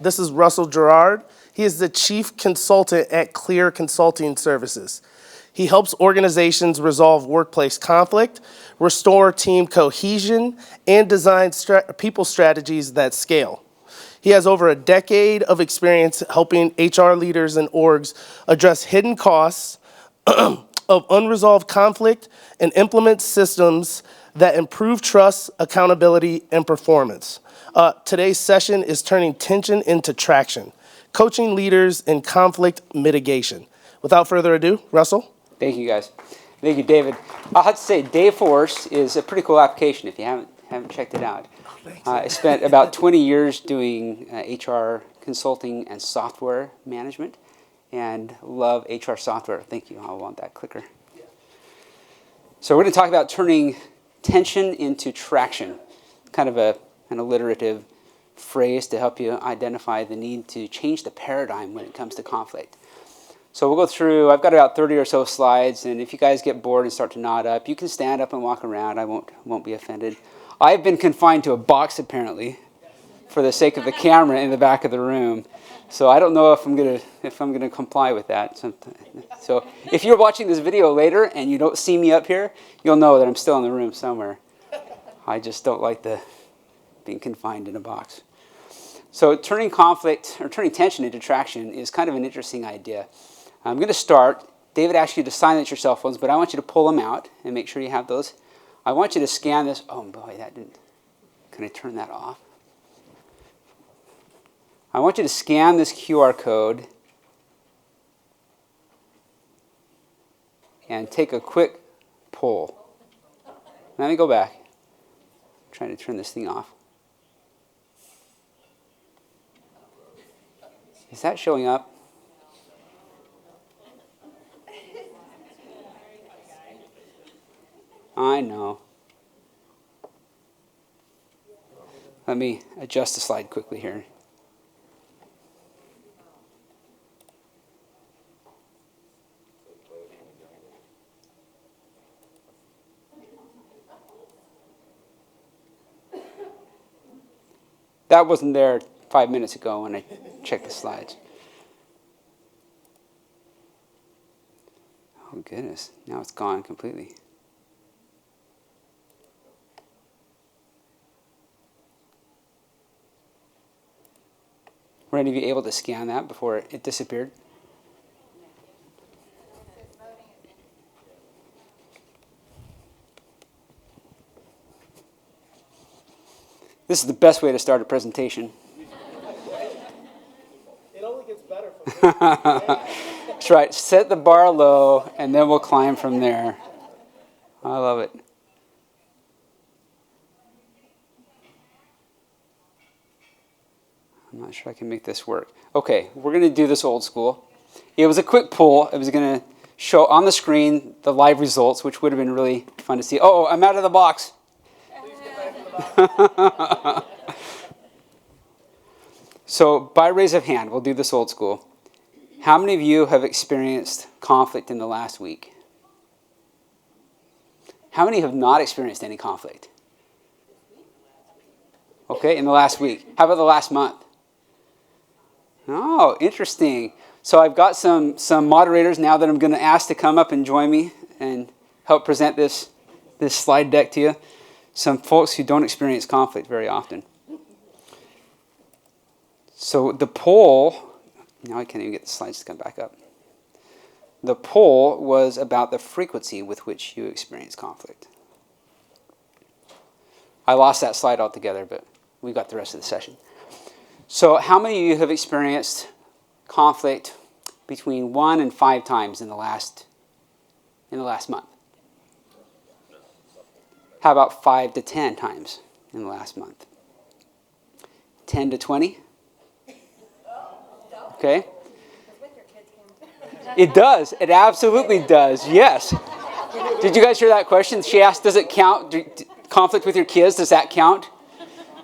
This is Russell Gerard. He is the chief consultant at Clear Consulting Services. He helps organizations resolve workplace conflict, restore team cohesion, and design people strategies that scale. He has over a decade of experience helping HR leaders and orgs address hidden costs of unresolved conflict and implement systems that improve trust, accountability, and performance. Today's session is turning tension into traction, coaching leaders in conflict mitigation. Without further ado, Russell. Thank you, guys. Thank you, David. I'll have to say, Dayforce is a pretty cool application if you haven't checked it out. I spent about 20 years doing HR consulting and software management, and love HR software. Thank you. I want that clicker. So we're going to talk about turning tension into traction, kind of an alliterative phrase to help you identify the need to change the paradigm when it comes to conflict. So we'll go through, I've got about 30 or so slides, and if you guys get bored and start to nod up, you can stand up and walk around. I won't be offended. I've been confined to a box, apparently, for the sake of the camera in the back of the room. So I don't know if I'm gonna comply with that. So if you're watching this video later and you don't see me up here, you'll know that I'm still in the room somewhere. I just don't like being confined in a box. So turning conflict or turning tension into traction is kind of an interesting idea. I'm going to start. David asked you to silence your cell phones, but I want you to pull them out and make sure you have those. I want you to scan this. Oh boy, that didn't. Can I turn that off? I want you to scan this QR code and take a quick pull. Let me go back. I'm trying to turn this thing off. Is that showing up? I know. Let me adjust the slide quickly here. That wasn't there 5 minutes ago when I checked the slides. Oh goodness, now it's gone completely. Were any of you able to scan that before it disappeared? This is the best way to start a presentation. It only gets better from here. That's right. Set the bar low, and then we'll climb from there. I love it. I'm not sure I can make this work. Okay, we're going to do this old school. It was a quick pull. It was going to show on the screen the live results, which would have been really fun to see. Oh, I'm out of the box. Please get back in the box. So, by raise of hand, we'll do this old school. How many of you have experienced conflict in the last week? How many have not experienced any conflict? Okay, in the last week. How about the last month? Oh, interesting. So I've got some moderators now that I'm going to ask to come up and join me and help present this slide deck to you. Some folks who don't experience conflict very often. So the poll, now I can't even get the slides to come back up. The poll was about the frequency with which you experience conflict. I lost that slide altogether, but we got the rest of the session. So how many of you have experienced conflict between 1 and 5 times in the last month? How about 5 to 10 times in the last month? 10 to 20? Okay. It does. It absolutely does. Yes. Did you guys hear that question? She asked, does it count? Conflict with your kids, does that count?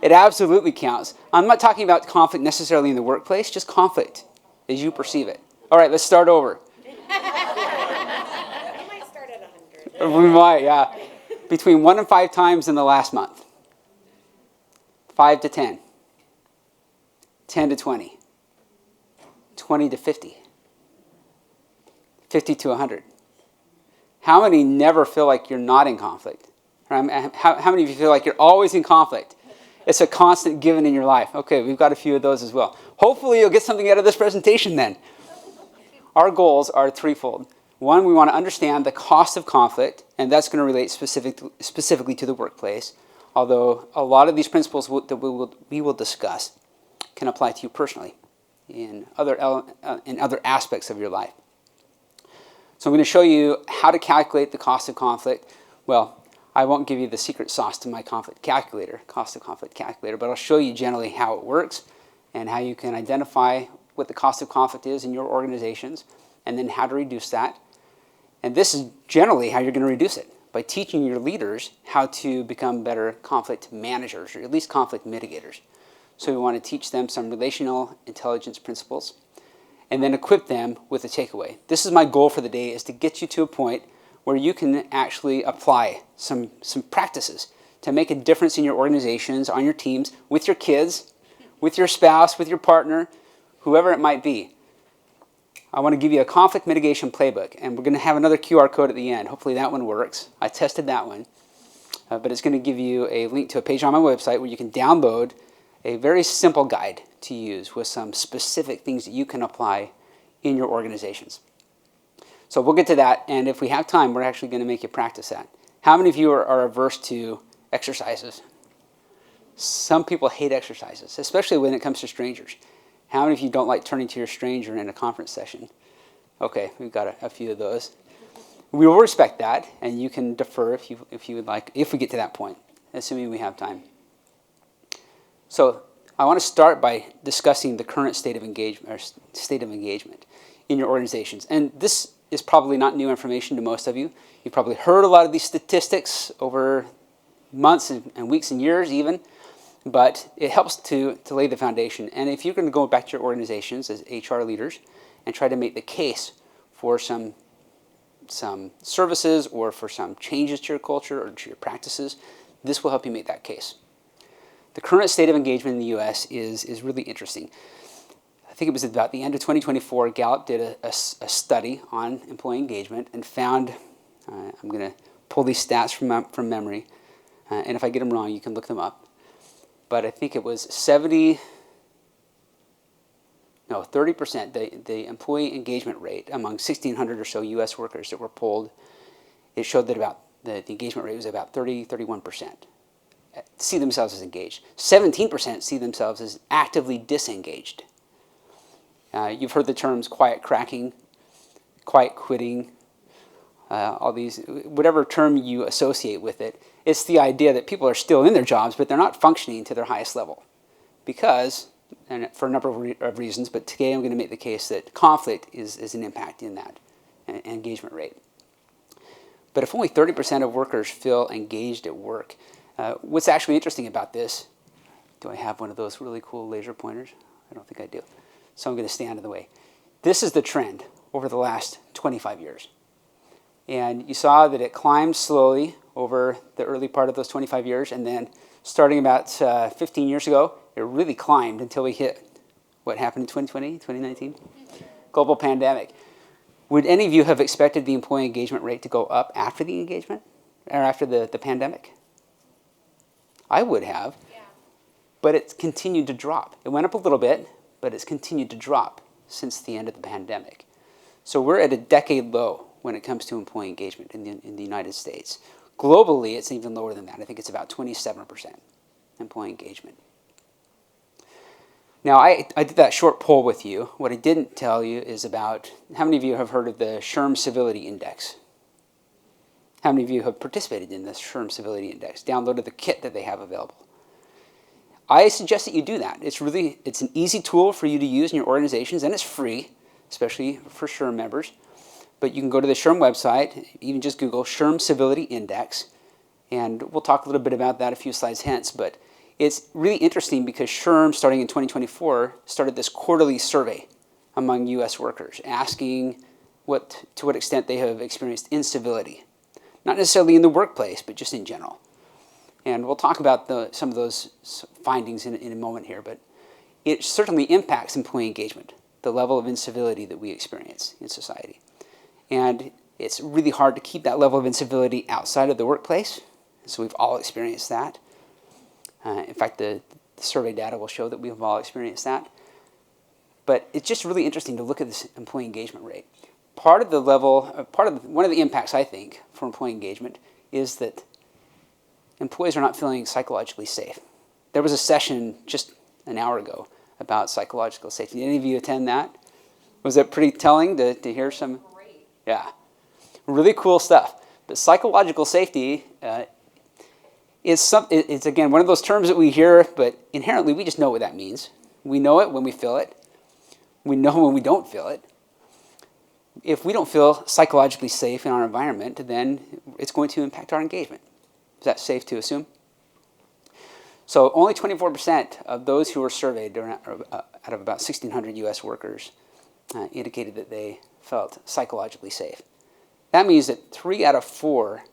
It absolutely counts. I'm not talking about conflict necessarily in the workplace, just conflict as you perceive it. All right, let's start over. We might start at 100. We might, yeah. Between 1 and 5 times in the last month. 5 to 10. 10 to 20, 20 to 50, 50 to 100. How many never feel like you're not in conflict? How many of you feel like you're always in conflict? It's a constant given in your life. Okay, we've got a few of those as well. Hopefully you'll get something out of this presentation then. Our goals are threefold. One, we want to understand the cost of conflict, and that's going to relate specifically to the workplace, although a lot of these principles that we will discuss can apply to you personally in other aspects of your life. So I'm going to show you how to calculate the cost of conflict. Well, I won't give you the secret sauce to my conflict calculator, cost of conflict calculator, but I'll show you generally how it works and how you can identify what the cost of conflict is in your organizations and then how to reduce that. And this is generally how you're going to reduce it, by teaching your leaders how to become better conflict managers, or at least conflict mitigators. So we want to teach them some relational intelligence principles and then equip them with a takeaway. This is my goal for the day, is to get you to a point where you can actually apply some practices to make a difference in your organizations, on your teams, with your kids, with your spouse, with your partner, whoever it might be. I want to give you a conflict mitigation playbook, and we're going to have another QR code at the end. Hopefully that one works. I tested that one, but it's going to give you a link to a page on my website where you can download a very simple guide to use with some specific things that you can apply in your organizations. So we'll get to that, and if we have time, we're actually going to make you practice that. How many of you are averse to exercises? Some people hate exercises, especially when it comes to strangers. How many of you don't like turning to your stranger in a conference session? Okay, we've got a few of those. We will respect that, and you can defer if you would like, if we get to that point, assuming we have time. So I want to start by discussing the current state of engagement in your organizations. And this is probably not new information to most of you. You've probably heard a lot of these statistics over months and weeks and years even, but it helps to lay the foundation. And if you're going to go back to your organizations as HR leaders and try to make the case for some services or for some changes to your culture or to your practices, this will help you make that case. The current state of engagement in the U.S. is really interesting. I think it was about the end of 2024, Gallup did a study on employee engagement and found, I'm going to pull these stats from memory, and if I get them wrong, you can look them up. But I think it was 30%, the employee engagement rate among 1,600 or so U.S. workers that were polled, it showed that the engagement rate was about 31%. See themselves as engaged. 17% see themselves as actively disengaged. You've heard the terms quiet cracking, quiet quitting, all these, whatever term you associate with it. It's the idea that people are still in their jobs, but they're not functioning to their highest level. Because, and for a number of reasons, but today I'm going to make the case that conflict is an impact in that engagement rate. But if only 30% of workers feel engaged at work, what's actually interesting about this, do I have one of those really cool laser pointers? I don't think I do. So I'm going to stay out of the way. This is the trend over the last 25 years. And you saw that it climbed slowly over the early part of those 25 years, and then starting about 15 years ago, it really climbed until we hit what happened in 2020, 2019? Global pandemic. Would any of you have expected the employee engagement rate to go up after the engagement, or after the pandemic? I would have, yeah. But it's continued to drop. It went up a little bit, but it's continued to drop since the end of the pandemic. So we're at a decade low when it comes to employee engagement in the United States. Globally, it's even lower than that. I think it's about 27% employee engagement. Now, I did that short poll with you. What I didn't tell you is about, how many of you have heard of the MISHRM Civility Index? How many of you have participated in this MISHRM Civility Index, downloaded the kit that they have available? I suggest that you do that. It's an easy tool for you to use in your organizations, and it's free, especially for MISHRM members. But you can go to the MISHRM website, even just Google MISHRM Civility Index, and we'll talk a little bit about that a few slides hence. But it's really interesting because MISHRM, starting in 2024, started this quarterly survey among U.S. workers, asking to what extent they have experienced incivility. Not necessarily in the workplace, but just in general. And we'll talk about some of those findings in a moment here. But it certainly impacts employee engagement, the level of incivility that we experience in society. And it's really hard to keep that level of incivility outside of the workplace. So we've all experienced that. In fact, the survey data will show that we've all experienced that. But it's just really interesting to look at this employee engagement rate. One of the impacts, I think, for employee engagement is that employees are not feeling psychologically safe. There was a session just an hour ago about psychological safety. Did any of you attend that? Was it pretty telling to hear some? Great. Yeah. Really cool stuff. But psychological safety it's again one of those terms that we hear, but inherently we just know what that means. We know it when we feel it. We know when we don't feel it. If we don't feel psychologically safe in our environment, then it's going to impact our engagement. Is that safe to assume? So only 24% of those who were surveyed out of about 1,600 U.S. workers indicated that they felt psychologically safe. That means that 3 out of 4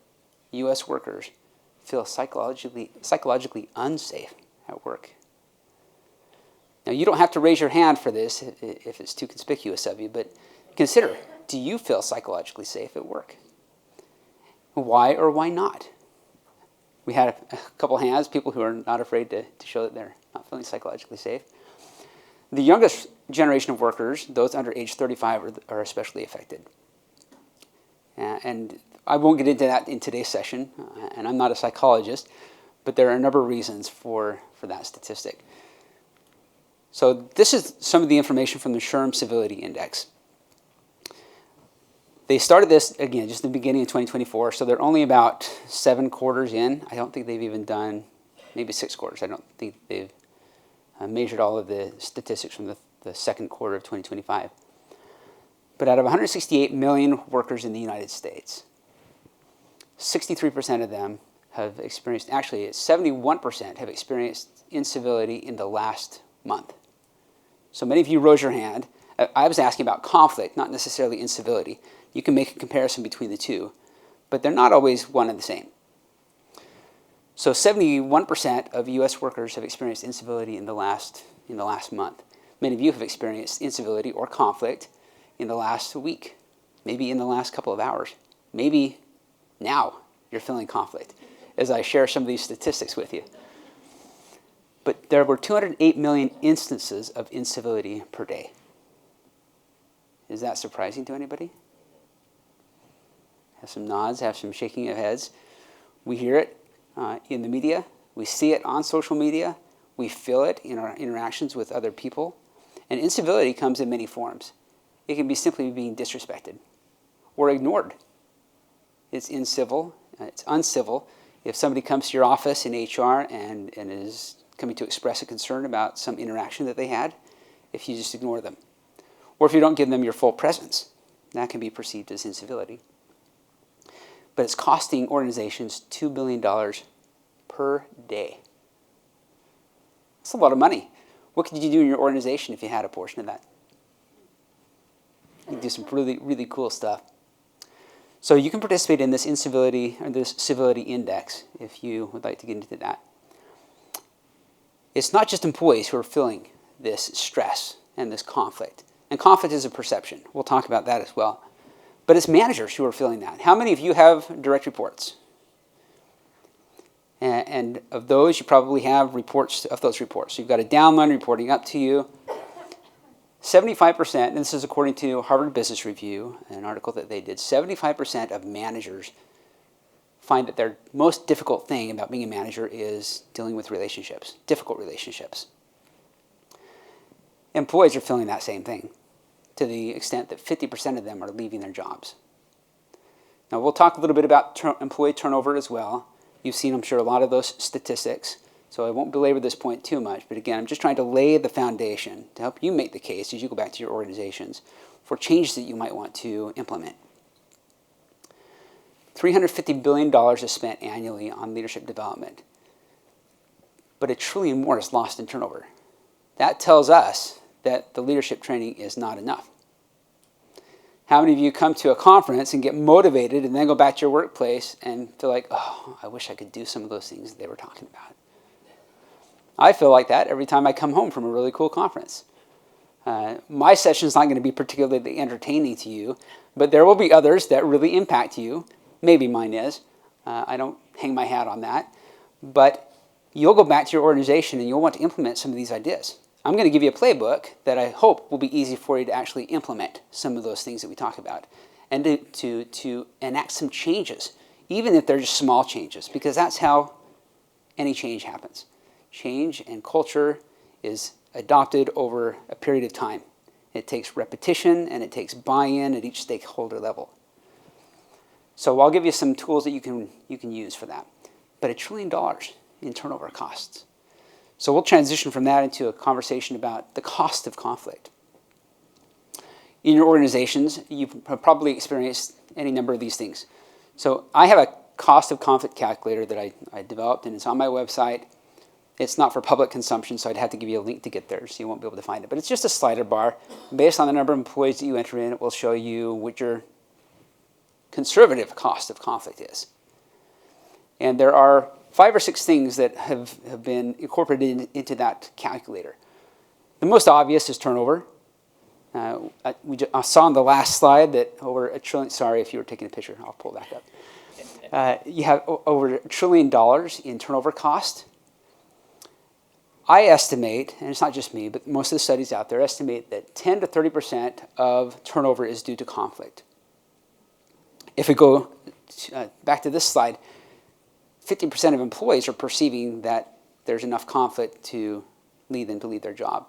U.S. workers feel psychologically unsafe at work. Now, you don't have to raise your hand for this if it's too conspicuous of you, but consider, do you feel psychologically safe at work? Why or why not? We had a couple hands, people who are not afraid to show that they're not feeling psychologically safe. The youngest generation of workers, those under age 35, are especially affected. And I won't get into that in today's session, and I'm not a psychologist, but there are a number of reasons for that statistic. So this is some of the information from the MISHRM Civility Index. They started this, again, just in the beginning of 2024, so they're only about 7 quarters in. I don't think they've even done, maybe 6 quarters. I don't think they've measured all of the statistics from the second quarter of 2025. But out of 168 million workers in the United States, 63% of them have experienced, actually 71% have experienced incivility in the last month. So many of you rose your hand. I was asking about conflict, not necessarily incivility. You can make a comparison between the two, but they're not always one and the same. So 71% of U.S. workers have experienced incivility in the last month. Many of you have experienced incivility or conflict in the last week, maybe in the last couple of hours. Maybe now you're feeling conflict as I share some of these statistics with you. But there were 208 million instances of incivility per day. Is that surprising to anybody? Have some nods, have some shaking of heads. We hear it in the media. We see it on social media. We feel it in our interactions with other people. And incivility comes in many forms. It can be simply being disrespected or ignored. It's uncivil. If somebody comes to your office in HR and is coming to express a concern about some interaction that they had, if you just ignore them. Or if you don't give them your full presence, that can be perceived as incivility. But it's costing organizations $2 billion per day. That's a lot of money. What could you do in your organization if you had a portion of that? You can do some really, really cool stuff. So you can participate in this incivility or this civility index if you would like to get into that. It's not just employees who are feeling this stress and this conflict. And conflict is a perception. We'll talk about that as well. But it's managers who are feeling that. How many of you have direct reports? And of those, you probably have reports of those reports. So you've got a downline reporting up to you. 75%, and this is according to Harvard Business Review, an article that they did, 75% of managers find that their most difficult thing about being a manager is dealing with relationships, difficult relationships. Employees are feeling that same thing to the extent that 50% of them are leaving their jobs. Now, we'll talk a little bit about employee turnover as well. You've seen, I'm sure, a lot of those statistics, so I won't belabor this point too much. But again, I'm just trying to lay the foundation to help you make the case as you go back to your organizations for changes that you might want to implement. $350 billion is spent annually on leadership development, but $1 trillion more is lost in turnover. That tells us that the leadership training is not enough. How many of you come to a conference and get motivated and then go back to your workplace and feel like, oh, I wish I could do some of those things they were talking about? I feel like that every time I come home from a really cool conference. My session's not going to be particularly entertaining to you, but there will be others that really impact you. Maybe mine is. I don't hang my hat on that. But you'll go back to your organization and you'll want to implement some of these ideas. I'm going to give you a playbook that I hope will be easy for you to actually implement some of those things that we talk about and to enact some changes, even if they're just small changes, because that's how any change happens. Change and culture is adopted over a period of time. It takes repetition and it takes buy-in at each stakeholder level. So I'll give you some tools that you can use for that. But $1 trillion in turnover costs. So we'll transition from that into a conversation about the cost of conflict. In your organizations, you've probably experienced any number of these things. So I have a cost of conflict calculator that I developed, and it's on my website. It's not for public consumption, so I'd have to give you a link to get there, so you won't be able to find it. But it's just a slider bar. Based on the number of employees that you enter in, it will show you what your conservative cost of conflict is. And there are 5 or 6 things that have been incorporated into that calculator. The most obvious is turnover. I saw on the last slide that over $1 trillion, sorry if you were taking a picture, I'll pull that up. You have over $1 trillion in turnover cost. I estimate, and it's not just me, but most of the studies out there estimate that 10 to 30% of turnover is due to conflict. If we go back to this slide, 50% of employees are perceiving that there's enough conflict to lead them to leave their job.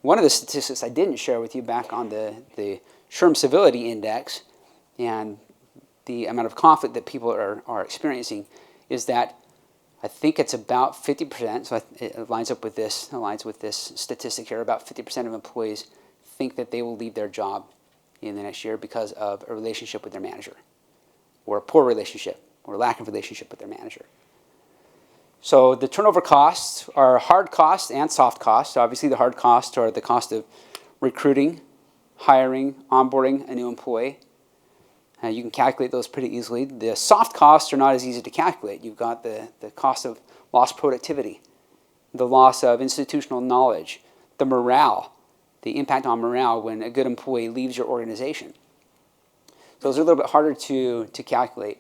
One of the statistics I didn't share with you back on the MISHRM Civility Index and the amount of conflict that people are experiencing is that I think it's about 50%, so it aligns with this statistic here, about 50% of employees think that they will leave their job in the next year because of a relationship with their manager, or a poor relationship, or lack of relationship with their manager. So the turnover costs are hard costs and soft costs. Obviously the hard costs are the cost of recruiting, hiring, onboarding a new employee. You can calculate those pretty easily. The soft costs are not as easy to calculate. You've got the cost of lost productivity, the loss of institutional knowledge, the morale, the impact on morale when a good employee leaves your organization. Those are a little bit harder to calculate.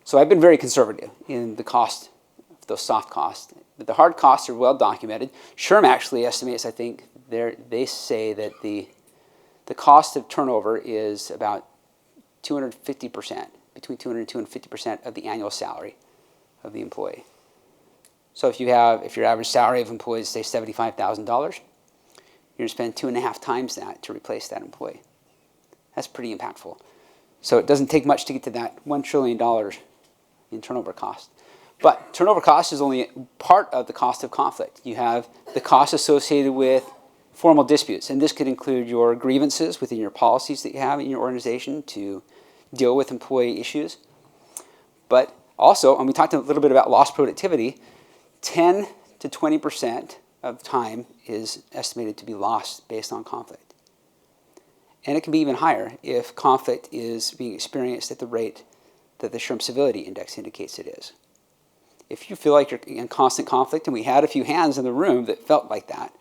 So I've been very conservative in the cost of those soft costs. But the hard costs are well documented. SHRM actually estimates, I think, they say that the cost of turnover is about 250%, between 200 and 250% of the annual salary of the employee. So if your average salary of employees, say $75,000, you're going to spend 2.5 times that to replace that employee. That's pretty impactful. So it doesn't take much to get to that $1 trillion in turnover cost. But turnover cost is only part of the cost of conflict. You have the cost associated with formal disputes, and this could include your grievances within your policies that you have in your organization to deal with employee issues. But also, and we talked a little bit about lost productivity, 10 to 20% of time is estimated to be lost based on conflict. And it can be even higher if conflict is being experienced at the rate that the MISHRM Civility Index indicates it is. If you feel like you're in constant conflict, and we had a few hands in the room that felt like that,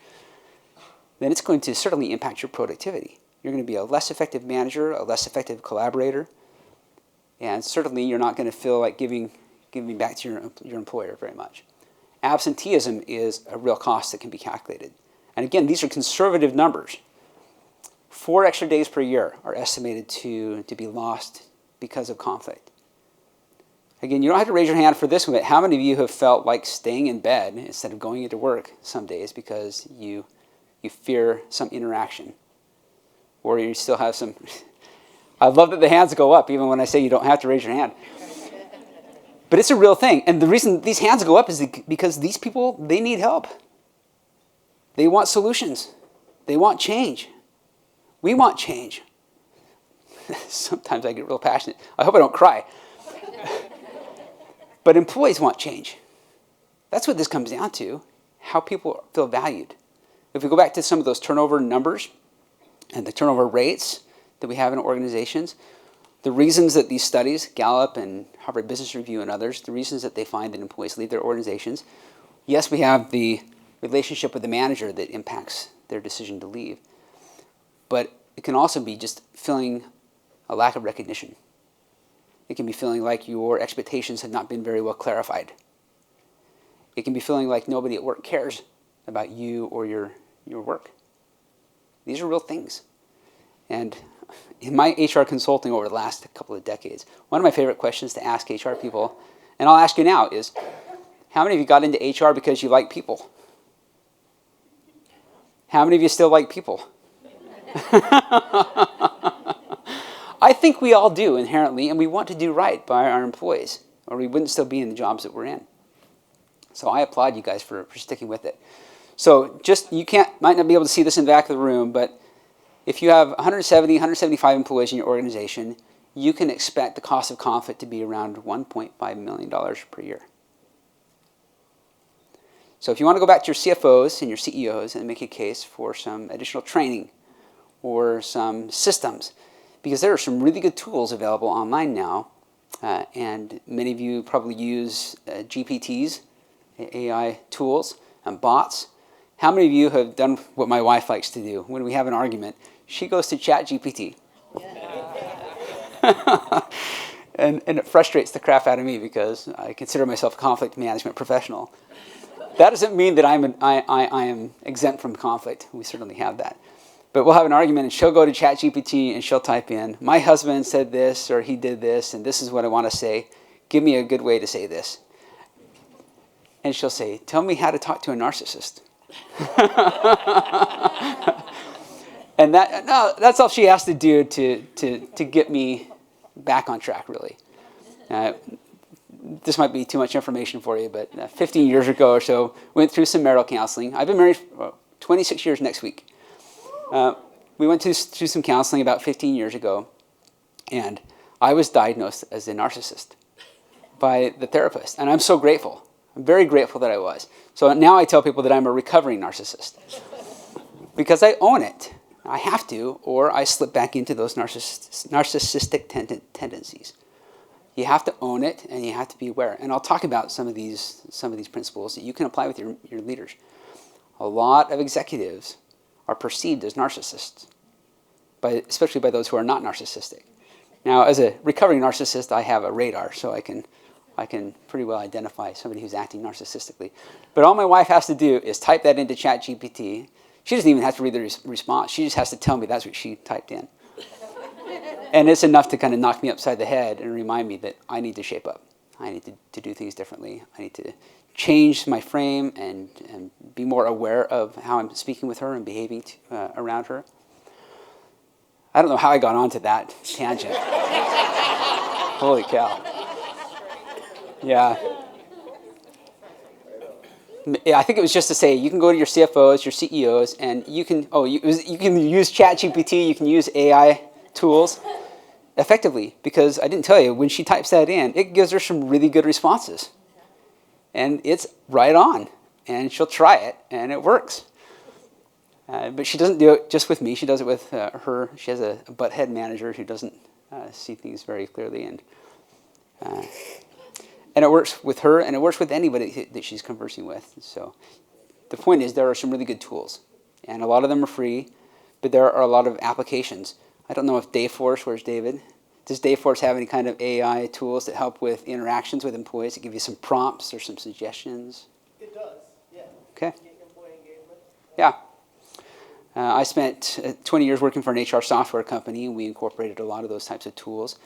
then it's going to certainly impact your productivity. You're going to be a less effective manager, a less effective collaborator, and certainly you're not going to feel like giving back to your employer very much. Absenteeism is a real cost that can be calculated. And again, these are conservative numbers. 4 extra days per year are estimated to be lost because of conflict. Again, you don't have to raise your hand for this one, but how many of you have felt like staying in bed instead of going into work some days because you fear some interaction? Or you still have some... I love that the hands go up even when I say you don't have to raise your hand. But it's a real thing. And the reason these hands go up is because these people, they need help. They want solutions. They want change. We want change. Sometimes I get real passionate. I hope I don't cry. But employees want change. That's what this comes down to, how people feel valued. If we go back to some of those turnover numbers and the turnover rates that we have in organizations, the reasons that these studies, Gallup and Harvard Business Review and others, the reasons that they find that employees leave their organizations, Yes, we have the relationship with the manager that impacts their decision to leave. But it can also be just feeling a lack of recognition. It can be feeling like your expectations have not been very well clarified. It can be feeling like nobody at work cares about you or your work. These are real things. And in my HR consulting over the last couple of decades, one of my favorite questions to ask HR people, and I'll ask you now, is how many of you got into HR because you like people? How many of you still like people? I think we all do inherently, and we want to do right by our employees, or we wouldn't still be in the jobs that we're in. So I applaud you guys for sticking with it. So just, might not be able to see this in the back of the room, but if you have 170, 175 employees in your organization, you can expect the cost of conflict to be around $1.5 million per year. So if you want to go back to your CFOs and your CEOs and make a case for some additional training or some systems, because there are some really good tools available online now, and many of you probably use GPTs, AI tools, and bots. How many of you have done what my wife likes to do? When we have an argument, she goes to ChatGPT. and it frustrates the crap out of me because I consider myself a conflict management professional. That doesn't mean that I am exempt from conflict. We certainly have that. But we'll have an argument, and she'll go to ChatGPT, and she'll type in, my husband said this, or he did this, and this is what I want to say. Give me a good way to say this. And she'll say, tell me how to talk to a narcissist. And that's all she has to do to get me back on track, really. This might be too much information for you, but 15 years ago or so, went through some marital counseling. I've been married for 26 years next week. We went through some counseling about 15 years ago, and I was diagnosed as a narcissist by the therapist. And I'm so grateful. I'm very grateful that I was. So now I tell people that I'm a recovering narcissist because I own it. I have to, or I slip back into those narcissistic tendencies. You have to own it, and you have to be aware. And I'll talk about some of these principles that you can apply with your leaders. A lot of executives are perceived as narcissists, especially by those who are not narcissistic. Now, as a recovering narcissist, I have a radar, so I can pretty well identify somebody who's acting narcissistically. But all my wife has to do is type that into ChatGPT. She doesn't even have to read the response. She just has to tell me that's what she typed in. And it's enough to kind of knock me upside the head and remind me that I need to shape up. I need to do things differently. I need to change my frame and be more aware of how I'm speaking with her and behaving around her. I don't know how I got onto that tangent. Holy cow. Yeah. I think it was just to say you can go to your CFOs, your CEOs, and you can use ChatGPT, you can use AI tools effectively, because I didn't tell you, when she types that in, it gives her some really good responses. And it's right on. And she'll try it, and it works. But she doesn't do it just with me. She does it with her. She has a butthead manager who doesn't see things very clearly. And it works with her, and it works with anybody that she's conversing with. So the point is, there are some really good tools. And a lot of them are free, but there are a lot of applications. I don't know if Dayforce, where's David? Does Dayforce have any kind of AI tools that help with interactions with employees, that give you some prompts or some suggestions? It does, yeah. Okay. Employee engagement. Yeah. I spent 20 years working for an HR software company, and we incorporated a lot of those types of tools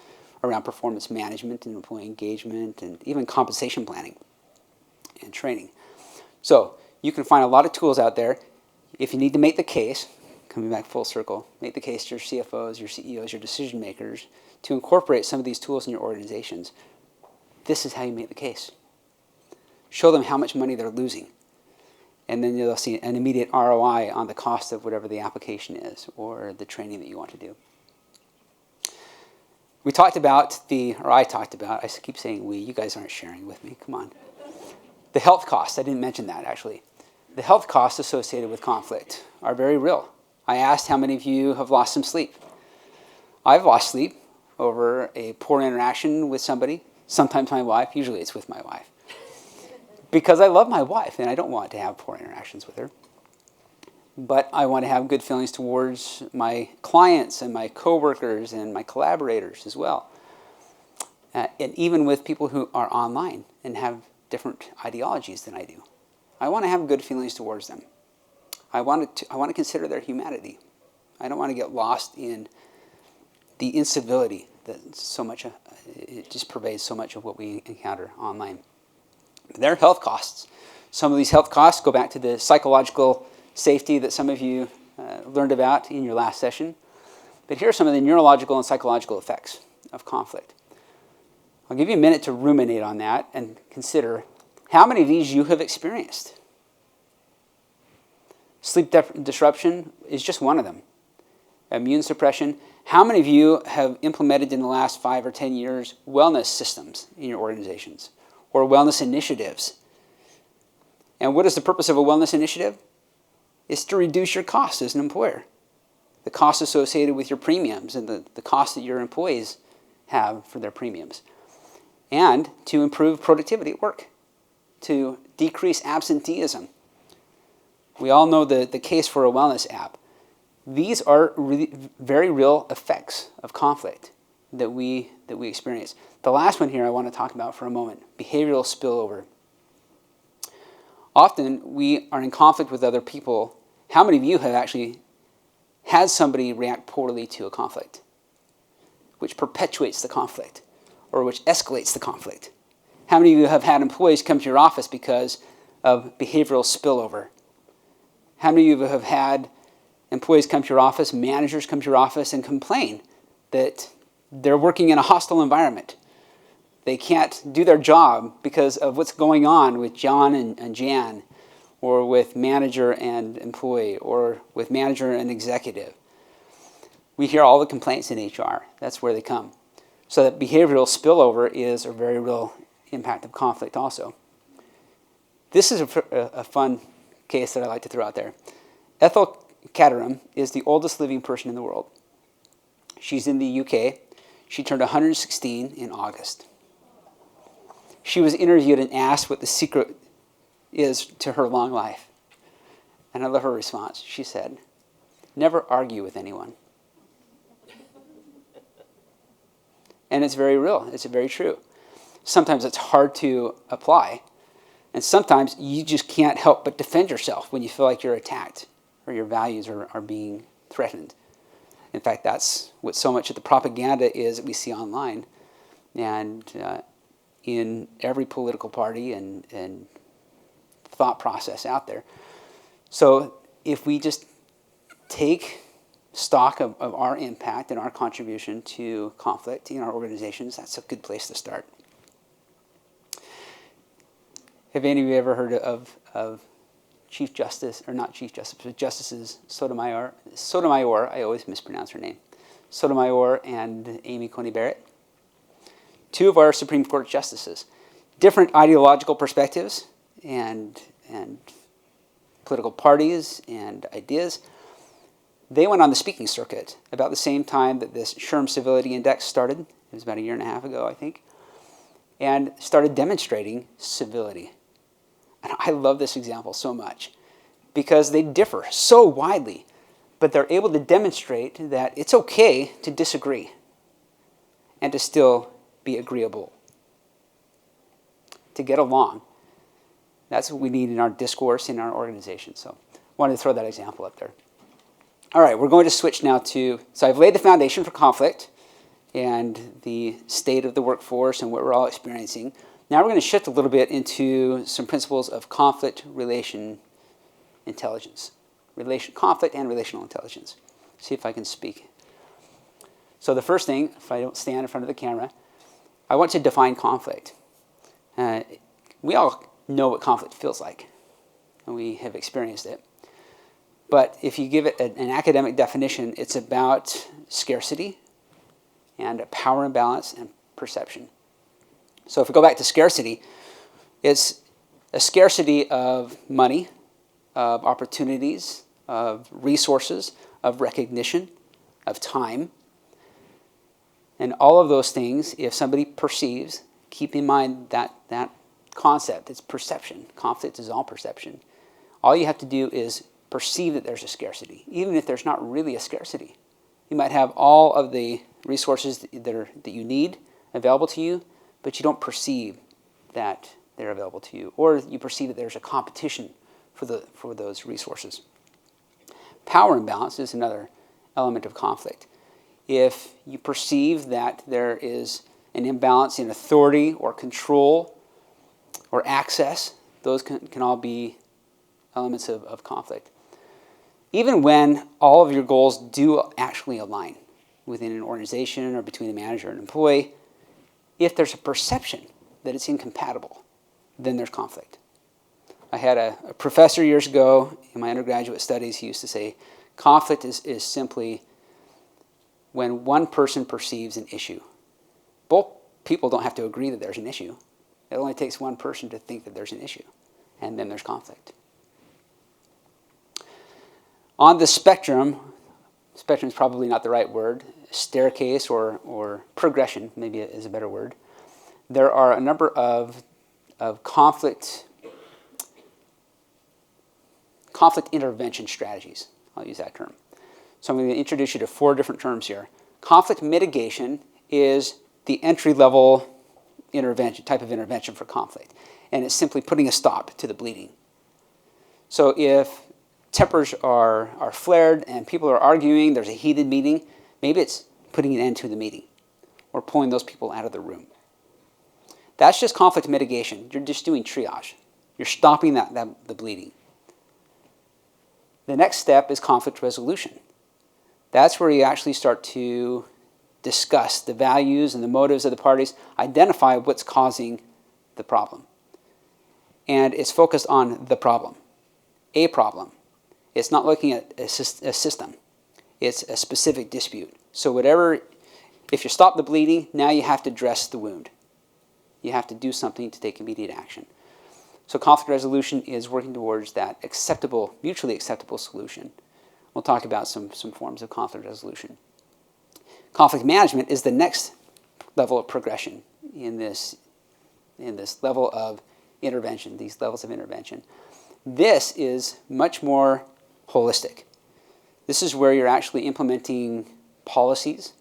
around performance management and employee engagement and even compensation planning and training. So you can find a lot of tools out there. If you need to make the case, coming back full circle, make the case to your CFOs, your CEOs, your decision makers to incorporate some of these tools in your organizations. This is how you make the case. Show them how much money they're losing. And then they'll see an immediate ROI on the cost of whatever the application is or the training that you want to do. I talked about, I keep saying we, you guys aren't sharing with me, come on. The health costs, I didn't mention that actually. The health costs associated with conflict are very real. I asked how many of you have lost some sleep. I've lost sleep over a poor interaction with somebody, sometimes my wife, usually it's with my wife. because I love my wife and I don't want to have poor interactions with her. But I want to have good feelings towards my clients and my coworkers and my collaborators as well. And even with people who are online and have different ideologies than I do. I want to have good feelings towards them. I want to consider their humanity. I don't want to get lost in the incivility that so much, it just pervades so much of what we encounter online. There are health costs. Some of these health costs go back to the psychological safety that some of you learned about in your last session. But here are some of the neurological and psychological effects of conflict. I'll give you a minute to ruminate on that and consider how many of these you have experienced. Sleep disruption is just one of them. Immune suppression. How many of you have implemented in the last 5 or 10 years wellness systems in your organizations or wellness initiatives? And what is the purpose of a wellness initiative? It's to reduce your costs as an employer. The costs associated with your premiums and the costs that your employees have for their premiums. And to improve productivity at work, to decrease absenteeism. We all know the case for a wellness app. These are really very real effects of conflict that we experience. The last one here I want to talk about for a moment, behavioral spillover. Often we are in conflict with other people. How many of you have actually had somebody react poorly to a conflict, which perpetuates the conflict or which escalates the conflict? How many of you have had employees come to your office because of behavioral spillover? How many of you have had employees come to your office, managers come to your office and complain that they're working in a hostile environment? They can't do their job because of what's going on with John and Jan, or with manager and employee, or with manager and executive. We hear all the complaints in HR. That's where they come. So that behavioral spillover is a very real impact of conflict also. This is a fun case that I like to throw out there. Ethel Caterham is the oldest living person in the world. She's in the UK. She turned 116 in August. She was interviewed and asked what the secret is to her long life. And I love her response. She said, "Never argue with anyone." And it's very real. It's very true. Sometimes it's hard to apply. And sometimes you just can't help but defend yourself when you feel like you're attacked or your values are being threatened. In fact, that's what so much of the propaganda is that we see online and in every political party and thought process out there. So if we just take stock of our impact and our contribution to conflict in our organizations, that's a good place to start. Have any of you ever heard of Chief Justice, or not Chief Justice, but Justices Sotomayor, I always mispronounce her name, Sotomayor and Amy Coney Barrett? Two of our Supreme Court justices. Different ideological perspectives and political parties and ideas. They went on the speaking circuit about the same time that this MISHRM Civility Index started. It was about 1.5 years ago, I think. And started demonstrating civility. And I love this example so much because they differ so widely, but they're able to demonstrate that it's okay to disagree and to still be agreeable, to get along. That's what we need in our discourse, in our organization. So I wanted to throw that example up there. All right, we're going to switch now to, so I've laid the foundation for conflict and the state of the workforce and what we're all experiencing. Now we're going to shift a little bit into some principles of conflict relation intelligence. Conflict and relational intelligence. See if I can speak. So the first thing, if I don't stand in front of the camera, I want to define conflict. We all know what conflict feels like, and we have experienced it. But if you give it an academic definition, it's about scarcity and power imbalance and perception. So if we go back to scarcity, it's a scarcity of money, of opportunities, of resources, of recognition, of time. And all of those things, if somebody perceives, keep in mind that concept. It's perception. Conflict is all perception. All you have to do is perceive that there's a scarcity, even if there's not really a scarcity. You might have all of the resources that you need available to you, but you don't perceive that they're available to you, or you perceive that there's a competition for those resources. Power imbalance is another element of conflict. If you perceive that there is an imbalance in authority or control or access, those can all be elements of conflict. Even when all of your goals do actually align within an organization or between a manager and an employee, if there's a perception that it's incompatible, then there's conflict. I had a professor years ago in my undergraduate studies. He used to say, conflict is simply when one person perceives an issue. Both people don't have to agree that there's an issue. It only takes one person to think that there's an issue, and then there's conflict. On the spectrum is probably not the right word, staircase or progression maybe is a better word. There are a number of conflict intervention strategies. I'll use that term. So I'm going to introduce you to 4 different terms here. Conflict mitigation is the entry-level type of intervention for conflict, and it's simply putting a stop to the bleeding. So if tempers are flared and people are arguing, there's a heated meeting, maybe it's putting an end to the meeting or pulling those people out of the room. That's just conflict mitigation. You're just doing triage. You're stopping the bleeding. The next step is conflict resolution. That's where you actually start to discuss the values and the motives of the parties, identify what's causing the problem. And it's focused on the problem, a problem. It's not looking at a system. It's a specific dispute. So if you stop the bleeding, now you have to address the wound. You have to do something to take immediate action. So conflict resolution is working towards that mutually acceptable solution. We'll talk about some forms of conflict resolution. Conflict management is the next level of progression in this level of intervention, these levels of intervention. This is much more holistic. This is where you're actually implementing policies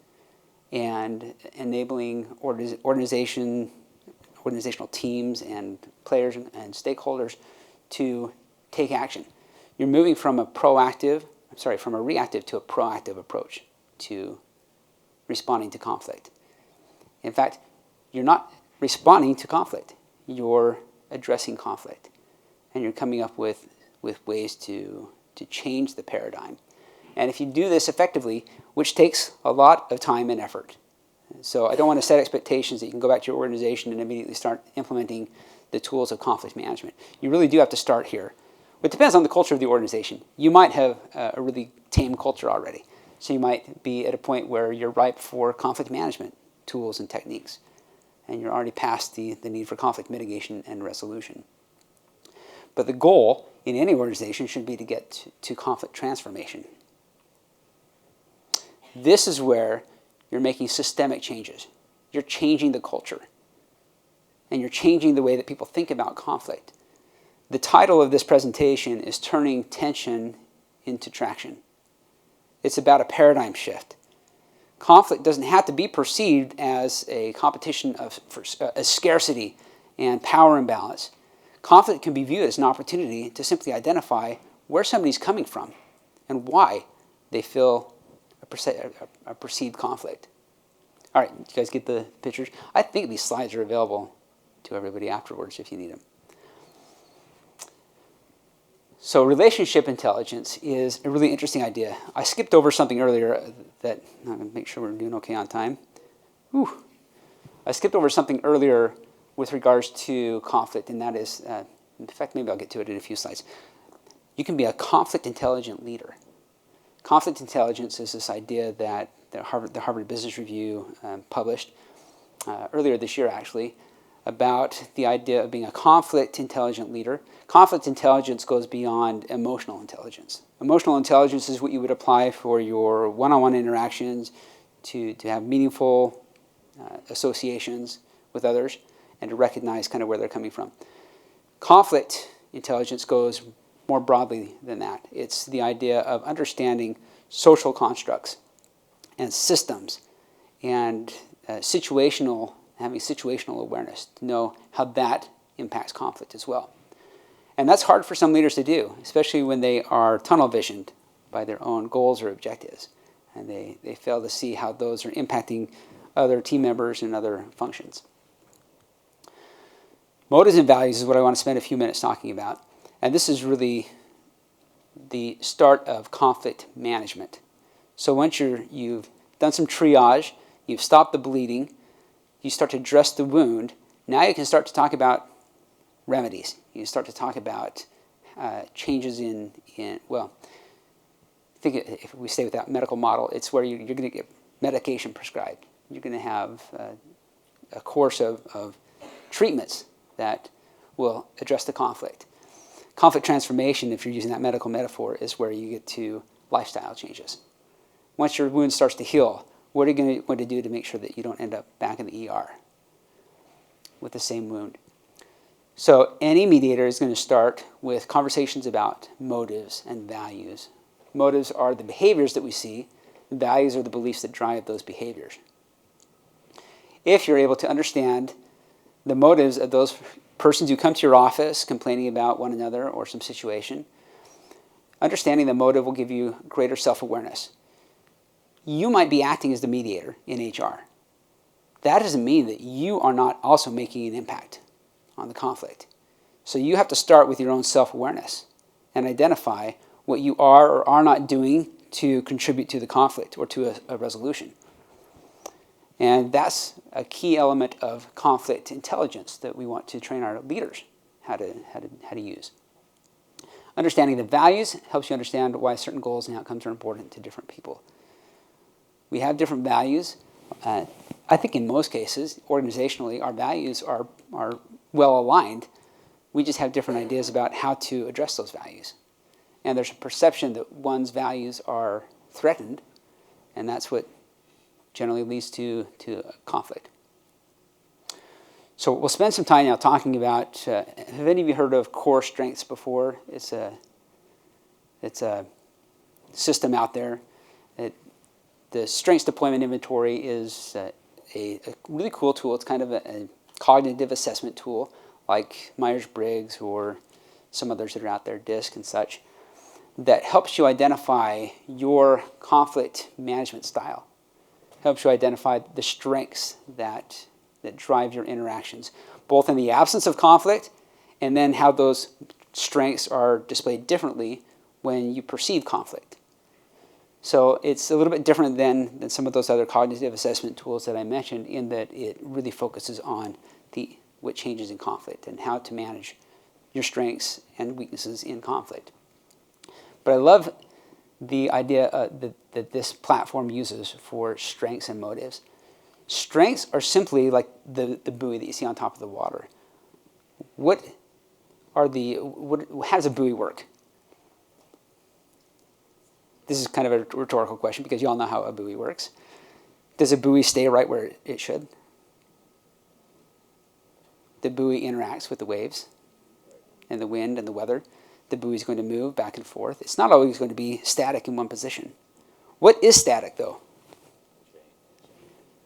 and enabling organizational teams and players and stakeholders to take action. You're moving from a reactive to a proactive approach to responding to conflict. In fact, you're not responding to conflict. You're addressing conflict. And you're coming up with ways to change the paradigm. And if you do this effectively, which takes a lot of time and effort. So I don't want to set expectations that you can go back to your organization and immediately start implementing the tools of conflict management. You really do have to start here. It depends on the culture of the organization. You might have a really tame culture already. So you might be at a point where you're ripe for conflict management tools and techniques. And you're already past the need for conflict mitigation and resolution. But the goal in any organization should be to get to conflict transformation. This is where you're making systemic changes. You're changing the culture. And you're changing the way that people think about conflict. The title of this presentation is Turning Tension into Traction. It's about a paradigm shift. Conflict doesn't have to be perceived as a competition for scarcity and power imbalance. Conflict can be viewed as an opportunity to simply identify where somebody's coming from and why they feel a perceived conflict. All right, you guys get the pictures? I think these slides are available to everybody afterwards if you need them. So relationship intelligence is a really interesting idea. I skipped over something earlier that, I'm going to make sure we're doing okay on time. I skipped over something earlier with regards to conflict, and that is, in fact, maybe I'll get to it in a few slides. You can be a conflict intelligent leader. Conflict intelligence is this idea that the Harvard Business Review published earlier this year, actually, about the idea of being a conflict intelligent leader. Conflict intelligence goes beyond emotional intelligence. Emotional intelligence is what you would apply for your one-on-one interactions to have meaningful associations with others and to recognize kind of where they're coming from. Conflict intelligence goes more broadly than that. It's the idea of understanding social constructs and systems and having situational awareness to know how that impacts conflict as well. And that's hard for some leaders to do, especially when they are tunnel visioned by their own goals or objectives. And they fail to see how those are impacting other team members and other functions. Motives and values is what I want to spend a few minutes talking about. And this is really the start of conflict management. So once you've done some triage, you've stopped the bleeding, you start to address the wound, now you can start to talk about remedies. You can start to talk about changes in well, I think if we stay with that medical model, it's where you're going to get medication prescribed. You're going to have a course of treatments that will address the conflict. Conflict transformation, if you're using that medical metaphor, is where you get to lifestyle changes. Once your wound starts to heal, what are you going to do to make sure that you don't end up back in the ER with the same wound? So any mediator is going to start with conversations about motives and values. Motives are the behaviors that we see. Values are the beliefs that drive those behaviors. If you're able to understand the motives of those persons who come to your office complaining about one another or some situation, understanding the motive will give you greater self-awareness. You might be acting as the mediator in HR. That doesn't mean that you are not also making an impact on the conflict. So you have to start with your own self-awareness and identify what you are or are not doing to contribute to the conflict or to a resolution. And that's a key element of conflict intelligence that we want to train our leaders how to use. Understanding the values helps you understand why certain goals and outcomes are important to different people. We have different values. I think in most cases, organizationally, our values are well aligned. We just have different ideas about how to address those values. And there's a perception that one's values are threatened, and that's what generally leads to conflict. So we'll spend some time now talking about, have any of you heard of core strengths before? It's a system out there. The strengths deployment inventory is a really cool tool. It's kind of a cognitive assessment tool like Myers-Briggs or some others that are out there, DISC and such, that helps you identify your conflict management style. Helps you identify the strengths that drive your interactions, both in the absence of conflict and then how those strengths are displayed differently when you perceive conflict. So it's a little bit different than some of those other cognitive assessment tools that I mentioned, in that it really focuses on what changes in conflict and how to manage your strengths and weaknesses in conflict. But I love the idea that this platform uses for strengths and motives. Strengths are simply like the buoy that you see on top of the water. How does a buoy work? This is kind of a rhetorical question because you all know how a buoy works. Does a buoy stay right where it should? The buoy interacts with the waves and the wind and the weather. The buoy is going to move back and forth. It's not always going to be static in one position. What is static, though?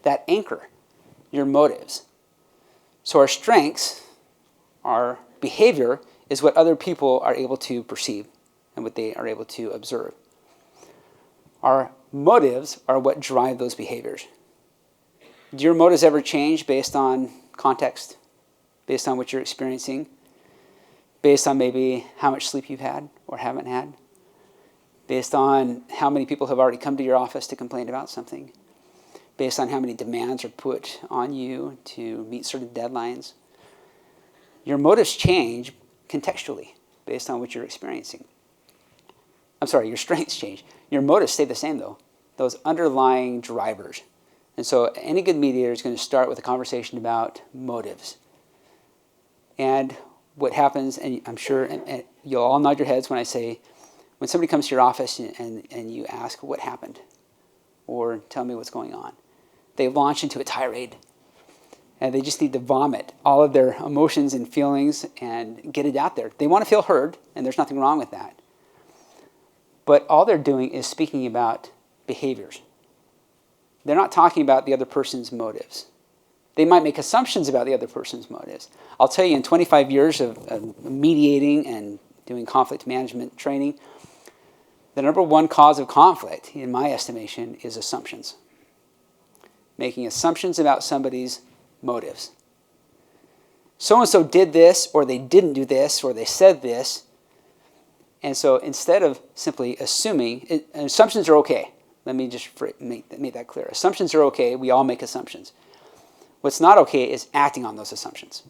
That anchor, your motives. So our strengths, our behavior, is what other people are able to perceive and what they are able to observe. Our motives are what drive those behaviors. Do your motives ever change based on context, based on what you're experiencing, based on maybe how much sleep you've had or haven't had, based on how many people have already come to your office to complain about something, based on how many demands are put on you to meet certain deadlines? Your motives change contextually based on what you're experiencing. I'm sorry, your strengths change. Your motives stay the same, though, those underlying drivers. And so any good mediator is going to start with a conversation about motives. And what happens, and I'm sure and you'll all nod your heads when I say, when somebody comes to your office and you ask, what happened? Or tell me what's going on. They launch into a tirade. and they just need to vomit all of their emotions and feelings and get it out there. They want to feel heard, and there's nothing wrong with that. But all they're doing is speaking about behaviors. They're not talking about the other person's motives. They might make assumptions about the other person's motives. I'll tell you, in 25 years of mediating and doing conflict management training, the number one cause of conflict, in my estimation, is assumptions. Making assumptions about somebody's motives. So-and-so did this, or they didn't do this, or they said this. And so instead of simply assuming, assumptions are okay. Let me just make that clear. Assumptions are okay. We all make assumptions. What's not okay is acting on those assumptions.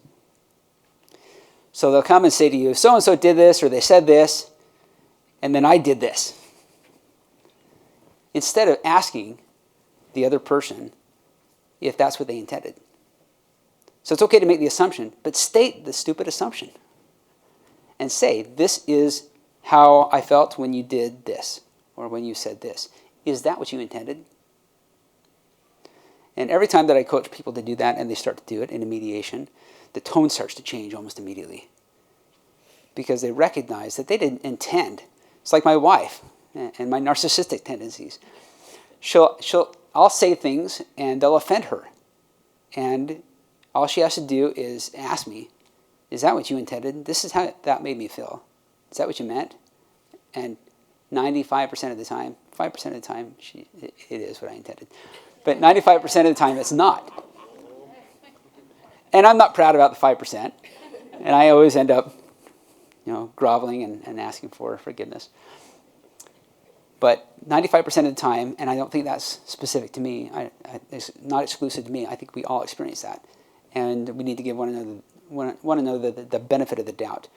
So they'll come and say to you, so-and-so did this, or they said this, and then I did this. Instead of asking the other person if that's what they intended. So it's okay to make the assumption, but state the stupid assumption. And say, this is how I felt when you did this, or when you said this. Is that what you intended? And every time that I coach people to do that, and they start to do it in a mediation, the tone starts to change almost immediately. Because they recognize that they didn't intend. It's like my wife and my narcissistic tendencies. I'll say things and they'll offend her. And all she has to do is ask me, is that what you intended? This is how that made me feel. Is that what you meant? And 95% of the time, 5% of the time, it is what I intended. But 95% of the time, it's not. And I'm not proud about the 5%. And I always end up, groveling and asking for forgiveness. But 95% of the time, and I don't think that's specific to me, it's not exclusive to me, I think we all experience that. And we need to give one another the benefit of the doubt.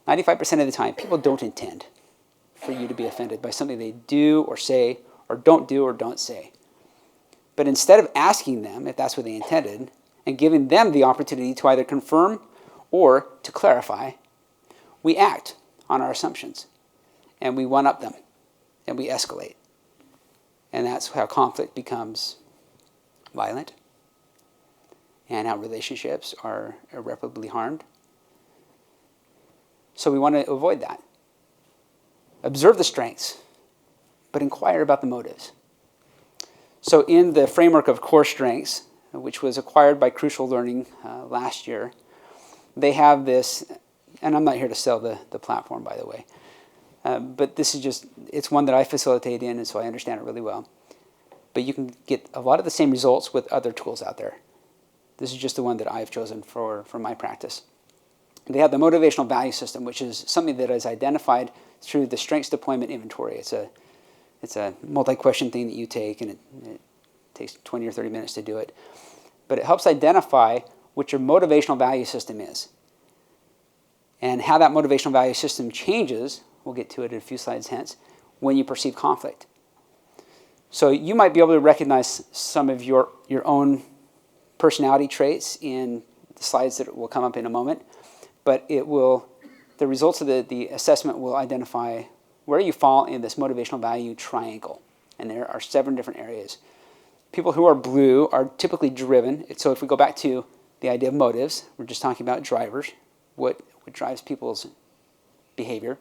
95% of the time, people don't intend for you to be offended by something they do or say, or don't say. But instead of asking them if that's what they intended, and giving them the opportunity to either confirm or to clarify, we act on our assumptions, and we one-up them, and we escalate. And that's how conflict becomes violent, and how relationships are irreparably harmed. So we want to avoid that. Observe the strengths, but inquire about the motives. So in the framework of core strengths, which was acquired by Crucial Learning last year, they have this, and I'm not here to sell the platform, by the way, but this is it's one that I facilitate in, and so I understand it really well. But you can get a lot of the same results with other tools out there. This is just the one that I've chosen for my practice. They have the motivational value system, which is something that is identified through the strengths deployment inventory. It's a multi-question thing that you take, and it takes 20 or 30 minutes to do it. But it helps identify what your motivational value system is. And how that motivational value system changes, we'll get to it in a few slides hence, when you perceive conflict. So you might be able to recognize some of your own personality traits in the slides that will come up in a moment. But the results of the assessment will identify where you fall in this motivational value triangle. And there are 7 different areas. People who are blue are typically driven. So if we go back to the idea of motives, we're just talking about drivers, what drives people's behavior.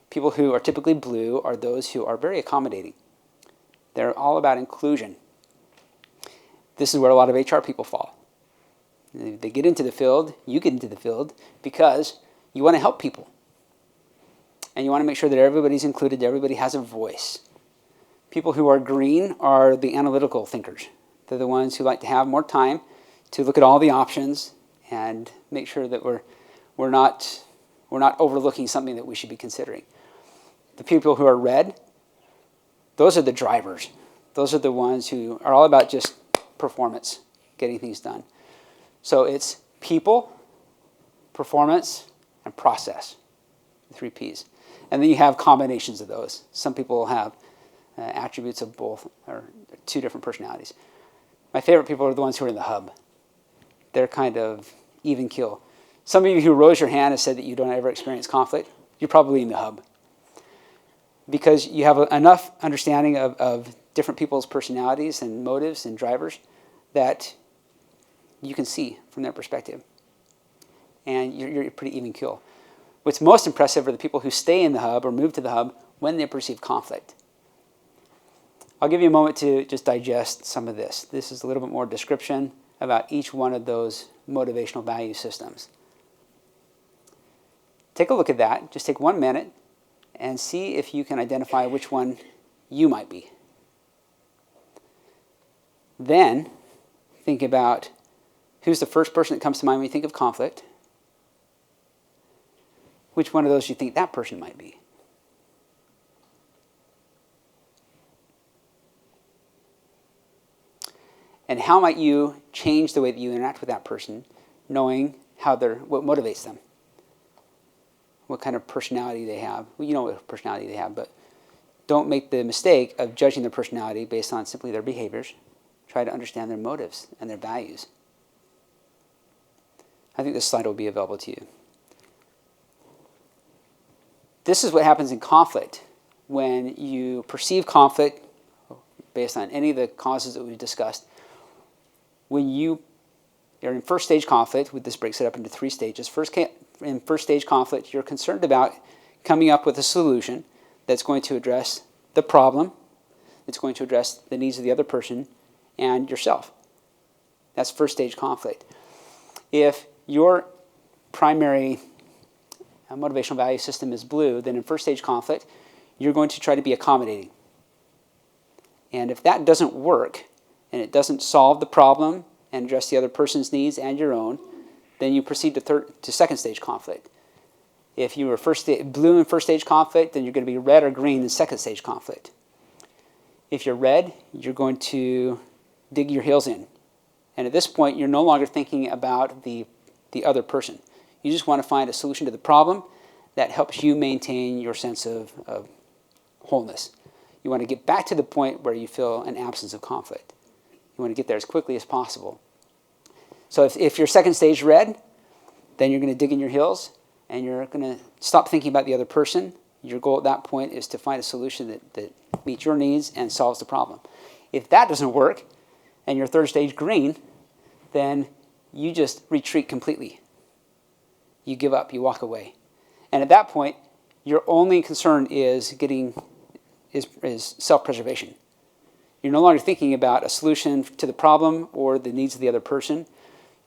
People who are typically blue are those who are very accommodating. They're all about inclusion. This is where a lot of HR people fall. They get into the field, you get into the field, because you want to help people. And you want to make sure that everybody's included, everybody has a voice. People who are green are the analytical thinkers. They're the ones who like to have more time to look at all the options and make sure that we're not overlooking something that we should be considering. The people who are red, those are the drivers. Those are the ones who are all about just performance, getting things done. So it's people, performance, and process, the 3 Ps. And then you have combinations of those. Some people have attributes of both, or 2 different personalities. My favorite people are the ones who are in the hub. They're kind of even keel. Some of you who rose your hand and said that you don't ever experience conflict, you're probably in the hub. Because you have enough understanding of different people's personalities and motives and drivers that you can see from their perspective. And you're pretty even keel. What's most impressive are the people who stay in the hub or move to the hub when they perceive conflict. I'll give you a moment to just digest some of this. This is a little bit more description about each one of those motivational value systems. Take a look at that. Just take 1 minute and see if you can identify which one you might be. Then think about who's the first person that comes to mind when you think of conflict. Which one of those do you think that person might be? And how might you change the way that you interact with that person, knowing what motivates them? What kind of personality they have. Well, you know what personality they have, but don't make the mistake of judging their personality based on simply their behaviors. Try to understand their motives and their values. I think this slide will be available to you. This is what happens in conflict. When you perceive conflict, based on any of the causes that we've discussed, when you are in first stage conflict, this breaks it up into 3 stages. In first stage conflict, you're concerned about coming up with a solution that's going to address the problem, that's going to address the needs of the other person and yourself. That's first stage conflict. If your primary motivational value system is blue, then in first stage conflict, you're going to try to be accommodating. And if that doesn't work, and it doesn't solve the problem and address the other person's needs and your own, then you proceed to second stage conflict. If you were blue in first stage conflict, then you're going to be red or green in second stage conflict. If you're red, you're going to dig your heels in. And at this point, you're no longer thinking about the other person. You just want to find a solution to the problem that helps you maintain your sense of wholeness. You want to get back to the point where you feel an absence of conflict. You want to get there as quickly as possible. So if you're second stage red, then you're going to dig in your heels and you're going to stop thinking about the other person. Your goal at that point is to find a solution that meets your needs and solves the problem. If that doesn't work and you're third stage green, then you just retreat completely. You give up, you walk away. And at that point, your only concern is self-preservation. You're no longer thinking about a solution to the problem or the needs of the other person.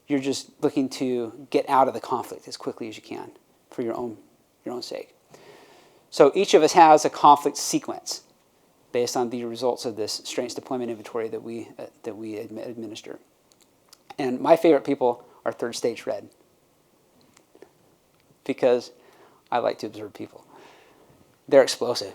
You're just looking to get out of the conflict as quickly as you can for your own sake. So each of us has a conflict sequence based on the results of this strengths deployment inventory that we administer. And my favorite people are third stage red because I like to observe people. They're explosive.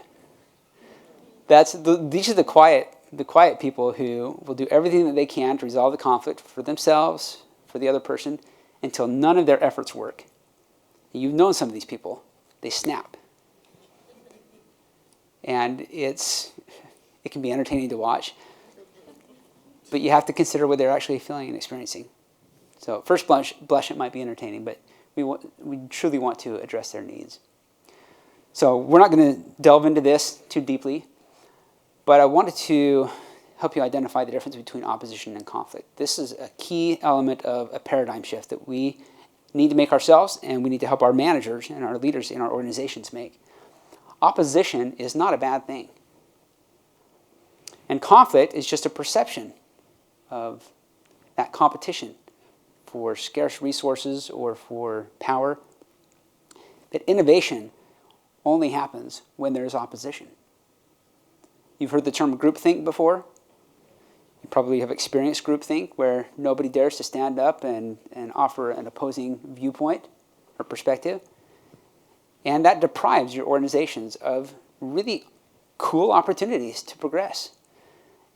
These are the quiet people who will do everything that they can to resolve the conflict for themselves, for the other person, until none of their efforts work. You've known some of these people. They snap. And it can be entertaining to watch. But you have to consider what they're actually feeling and experiencing. So at first blush, it might be entertaining, but we truly want to address their needs. So we're not going to delve into this too deeply, but I wanted to help you identify the difference between opposition and conflict. This is a key element of a paradigm shift that we need to make ourselves, and we need to help our managers and our leaders in our organizations make. Opposition is not a bad thing. And conflict is just a perception of that competition for scarce resources or for power. But innovation only happens when there's opposition. You've heard the term groupthink before. You probably have experienced groupthink where nobody dares to stand up and offer an opposing viewpoint or perspective. And that deprives your organizations of really cool opportunities to progress.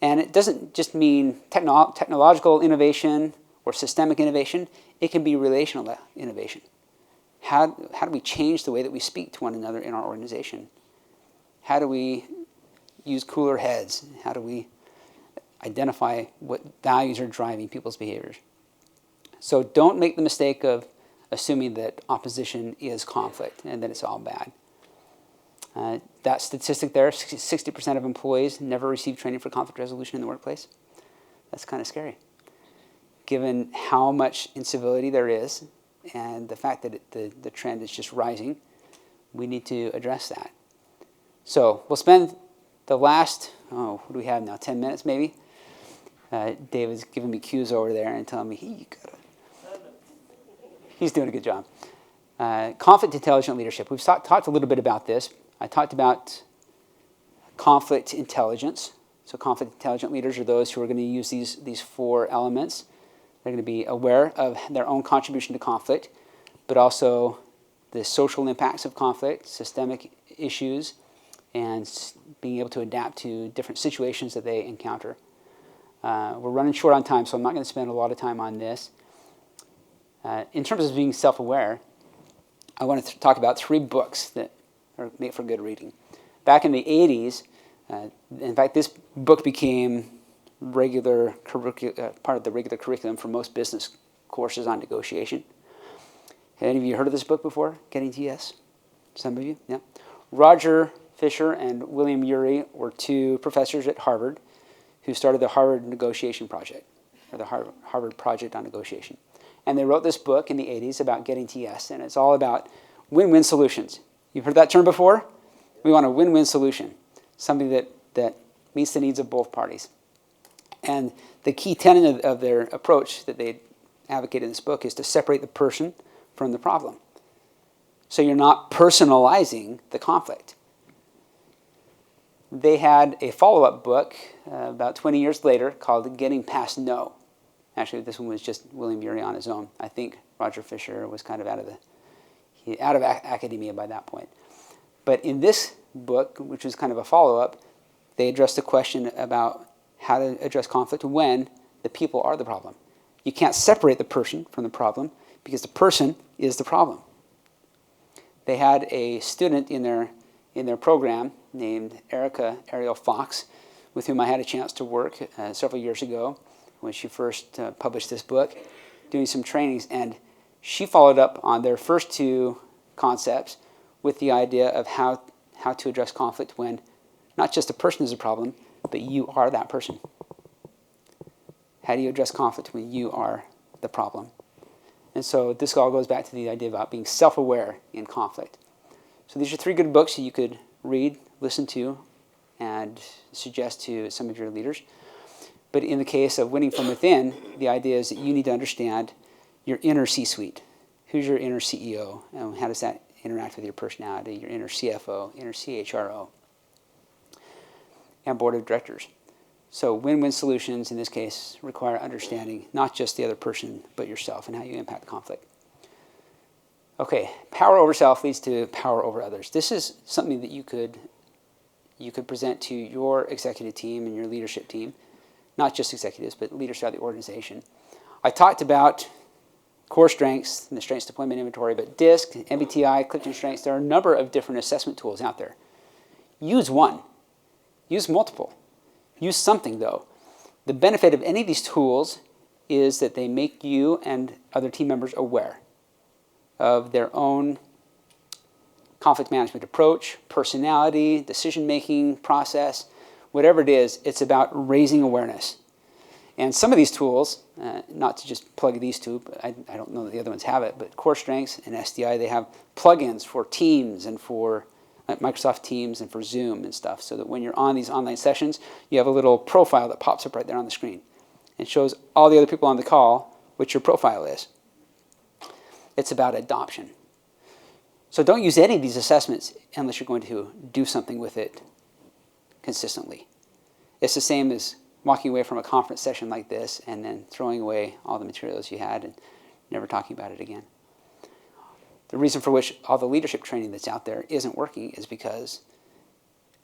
And it doesn't just mean technological innovation or systemic innovation. It can be relational innovation. How do we change the way that we speak to one another in our organization? How do we use cooler heads? How do we identify what values are driving people's behaviors? So don't make the mistake of assuming that opposition is conflict and that it's all bad. That statistic there, 60% of employees never receive training for conflict resolution in the workplace. That's kind of scary. given how much incivility there is and the fact that the trend is just rising, we need to address that. So we'll spend the last, what do we have now, 10 minutes maybe? David's giving me cues over there and telling me, hey, you gotta. He's doing a good job. Conflict intelligent leadership. We've talked a little bit about this. I talked about conflict intelligence. So conflict intelligent leaders are those who are going to use these 4 elements. They're going to be aware of their own contribution to conflict, but also the social impacts of conflict, systemic issues, and being able to adapt to different situations that they encounter. We're running short on time, so I'm not going to spend a lot of time on this. In terms of being self-aware, I want to talk about 3 books that are made for good reading. Back in the 80s, in fact, this book became part of the regular curriculum for most business courses on negotiation. Have any of you heard of this book before, Getting to Yes? Some of you? Yeah. Roger Fisher and William Ury were 2 professors at Harvard who started the Harvard Negotiation Project, or the Harvard Project on Negotiation. And they wrote this book in the 80s about getting to yes, and it's all about win-win solutions. You've heard that term before? We want a win-win solution, something that meets the needs of both parties. And the key tenet of their approach that they advocate in this book is to separate the person from the problem. So you're not personalizing the conflict. They had a follow-up book about 20 years later called Getting Past No. Actually, this one was just William Ury on his own. I think Roger Fisher was kind of out of academia by that point. But in this book, which was kind of a follow-up, they addressed the question about how to address conflict when the people are the problem. You can't separate the person from the problem because the person is the problem. They had a student in their program named Erica Ariel Fox, with whom I had a chance to work several years ago when she first published this book, doing some trainings, and she followed up on their first 2 concepts with the idea of how to address conflict when not just the person is a problem, but you are that person. How do you address conflict when you are the problem? And so this all goes back to the idea about being self-aware in conflict. So these are 3 good books that you could read, listen to, and suggest to some of your leaders. But in the case of winning from within, the idea is that you need to understand your inner C-suite. Who's your inner CEO? And how does that interact with your personality, your inner CFO, inner CHRO, and board of directors? So win-win solutions, in this case, require understanding not just the other person, but yourself and how you impact conflict. Okay, power over self leads to power over others. This is something that you could present to your executive team and your leadership team, not just executives, but leaders throughout the organization. I talked about core strengths and the strengths deployment inventory, but DISC, MBTI, Clifton Strengths, there are a number of different assessment tools out there. Use one. Use multiple. Use something, though. The benefit of any of these tools is that they make you and other team members aware of their own conflict management approach, personality, decision-making process, whatever it is, it's about raising awareness. And some of these tools, not to just plug these 2, but I don't know that the other ones have it, but Core Strengths and SDI, they have plugins for Teams and for Microsoft Teams and for Zoom and stuff, so that when you're on these online sessions, you have a little profile that pops up right there on the screen. It shows all the other people on the call what your profile is. It's about adoption. So don't use any of these assessments unless you're going to do something with it consistently. It's the same as walking away from a conference session like this and then throwing away all the materials you had and never talking about it again. The reason for which all the leadership training that's out there isn't working is because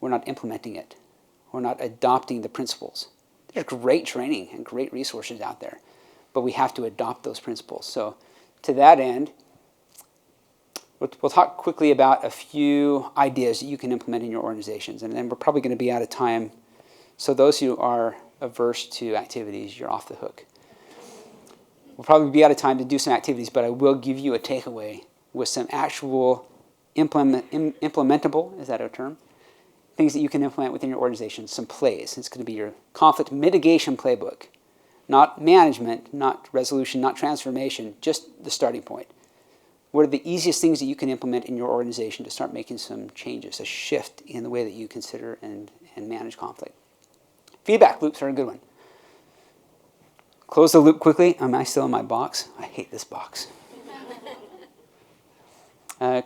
we're not implementing it. We're not adopting the principles. There's great training and great resources out there, but we have to adopt those principles. So to that end, we'll talk quickly about a few ideas that you can implement in your organizations, and then we're probably going to be out of time. So those who are averse to activities, you're off the hook. We'll probably be out of time to do some activities, but I will give you a takeaway with some actual implementable, is that a term? Things that you can implement within your organization, some plays. It's going to be your conflict mitigation playbook. Not management, not resolution, not transformation, just the starting point. What are the easiest things that you can implement in your organization to start making some changes, a shift in the way that you consider and manage conflict? Feedback loops are a good one. Close the loop quickly. Am I still in my box? I hate this box.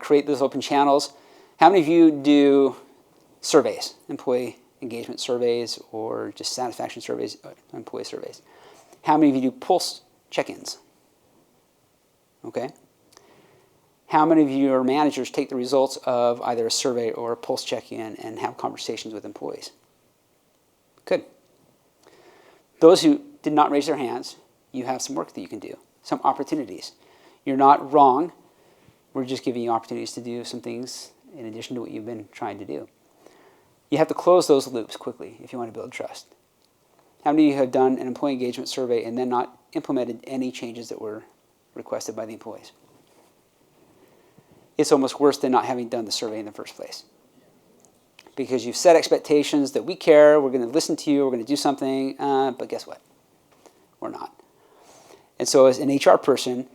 Create those open channels. How many of you do surveys, employee engagement surveys, or just satisfaction surveys, employee surveys? How many of you do pulse check-ins? Okay. How many of your managers take the results of either a survey or a pulse check-in and have conversations with employees? Good. Those who did not raise their hands, you have some work that you can do, some opportunities. You're not wrong. We're just giving you opportunities to do some things in addition to what you've been trying to do. You have to close those loops quickly if you want to build trust. How many of you have done an employee engagement survey and then not implemented any changes that were requested by the employees? It's almost worse than not having done the survey in the first place. Because you've set expectations that we care, we're going to listen to you, we're going to do something, but guess what? We're not. And so as an HR person,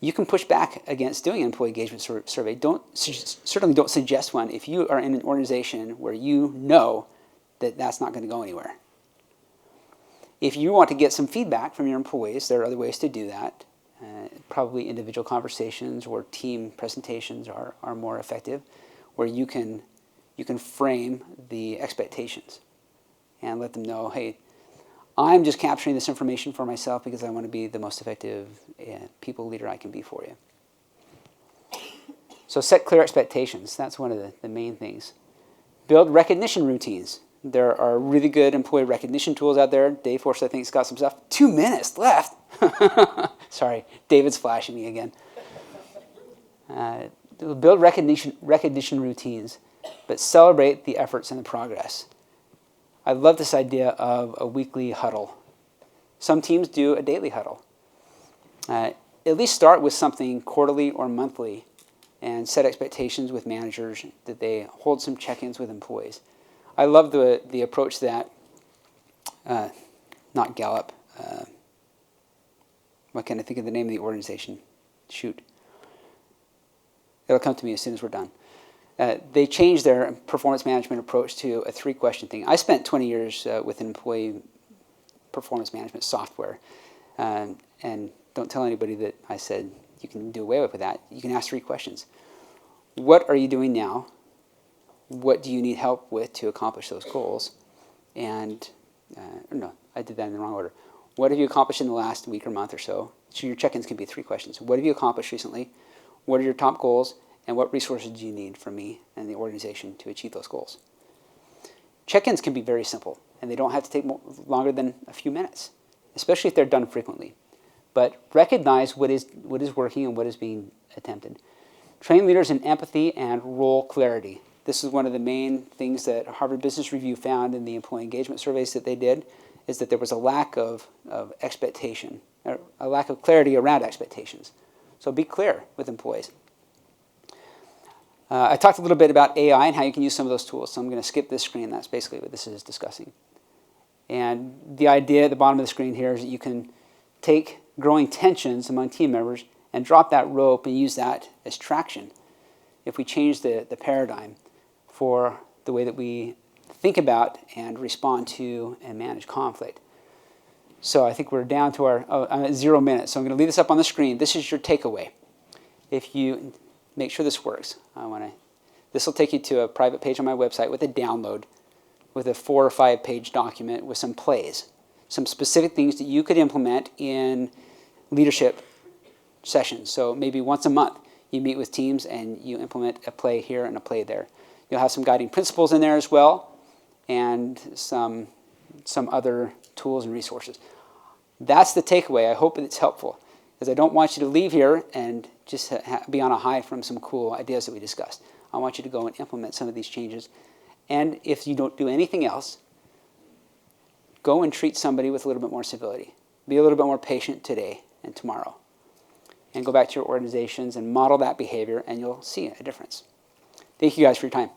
you can push back against doing an employee engagement survey. Certainly don't suggest one if you are in an organization where you know that that's not going to go anywhere. If you want to get some feedback from your employees, there are other ways to do that. Probably individual conversations or team presentations are more effective, where you can frame the expectations and let them know, hey, I'm just capturing this information for myself because I want to be the most effective people leader I can be for you. So set clear expectations. That's one of the main things. Build recognition routines. There are really good employee recognition tools out there. Dayforce, I think, has got some stuff. 2 minutes left. Sorry, David's flashing me again. Build recognition routines, but celebrate the efforts and the progress. I love this idea of a weekly huddle. Some teams do a daily huddle. At least start with something quarterly or monthly and set expectations with managers that they hold some check-ins with employees. I love the approach that, not Gallup, what can I think of the name of the organization? Shoot. It'll come to me as soon as we're done. They changed their performance management approach to a 3-question thing. I spent 20 years with employee performance management software. And don't tell anybody that I said you can do away with that. You can ask 3 questions. What are you doing now? What do you need help with to accomplish those goals? And, no, I did that in the wrong order. What have you accomplished in the last week or month or so? So your check-ins can be 3 questions. What have you accomplished recently? What are your top goals? And what resources do you need from me and the organization to achieve those goals? Check-ins can be very simple, and they don't have to take longer than a few minutes, especially if they're done frequently. But recognize what is working and what is being attempted. Train leaders in empathy and role clarity. This is one of the main things that Harvard Business Review found in the employee engagement surveys that they did, is that there was a lack of expectation, or a lack of clarity around expectations. So be clear with employees. I talked a little bit about AI and how you can use some of those tools, so I'm going to skip this screen. That's basically what this is discussing. And the idea at the bottom of the screen here is that you can take growing tensions among team members and drop that rope and use that as traction. If we change the paradigm for the way that we think about and respond to and manage conflict. So I think we're down to I'm at 0 minutes, so I'm going to leave this up on the screen. This is your takeaway. If you make sure this works, this will take you to a private page on my website with a download, with a 4 or 5 page document with some plays, some specific things that you could implement in leadership sessions. So maybe once a month you meet with teams and you implement a play here and a play there. You'll have some guiding principles in there as well, and some other tools and resources. That's the takeaway. I hope it's helpful, because I don't want you to leave here and just be on a high from some cool ideas that we discussed. I want you to go and implement some of these changes. And if you don't do anything else, go and treat somebody with a little bit more civility. Be a little bit more patient today and tomorrow. And go back to your organizations and model that behavior, and you'll see a difference. Thank you guys for your time.